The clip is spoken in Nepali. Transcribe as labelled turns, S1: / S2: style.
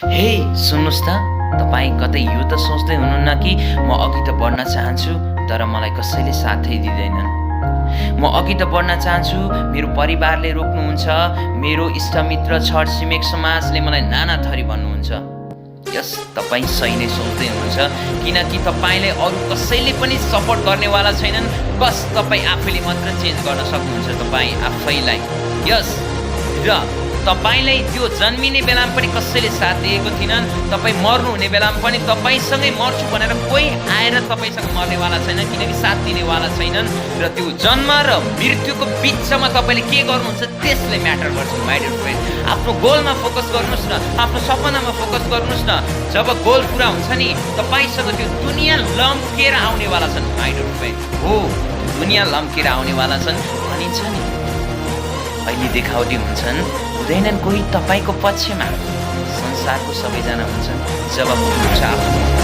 S1: हे सुन्नुहोस् त, तपाईँ कतै यो त सोच्दै हुनुहुन्न कि म अघि त बढ्न चाहन्छु तर मलाई कसैले साथै दिँदैनन्। म अघि त बढ्न चाहन्छु, मेरो परिवारले रोक्नुहुन्छ, मेरो इष्टमित्र छर छिमेक समाजले मलाई नाना थरी भन्नुहुन्छ। यस, तपाईँ सही नै सोच्दै हुनुहुन्छ, किनकि तपाईँलाई अरू कसैले पनि सपोर्ट गर्नेवाला छैनन्। बस तपाईँ आफैले मात्र चेन्ज गर्न सक्नुहुन्छ, तपाईँ आफैलाई। यस, र तपाईलाई त्यो जन्मिने बेलामा पनि कसैले साथ दिएको थिएनन्, तपाईँ मर्नुहुने बेलामा पनि तपाईँसँगै मर्छु भनेर कोही आएर तपाईँसँग मर्नेवाला छैन, किनकि साथ दिनेवाला छैनन्। र त्यो जन्म र मृत्युको बिचमा तपाईँले के गर्नुहुन्छ त्यसले म्याटर गर्छ माइ डियर फ्रेन्ड। आफ्नो गोलमा फोकस गर्नुहोस् न, आफ्नो सपनामा फोकस गर्नुहोस् न। जब गोल पुरा हुन्छ नि, तपाईँसँग त्यो दुनियाँ लम्केर आउनेवाला छन् माइ डियर फ्रेन्ड। हो, दुनियाँ लम्केर आउनेवाला छन् भनिन्छ नि। अहिले देखाउटी हुन्छन्, हुँदैनन् कोही तपाईँको पक्षमा। संसारको सबैजना हुन्छन् जब पुग्छ आफ्नो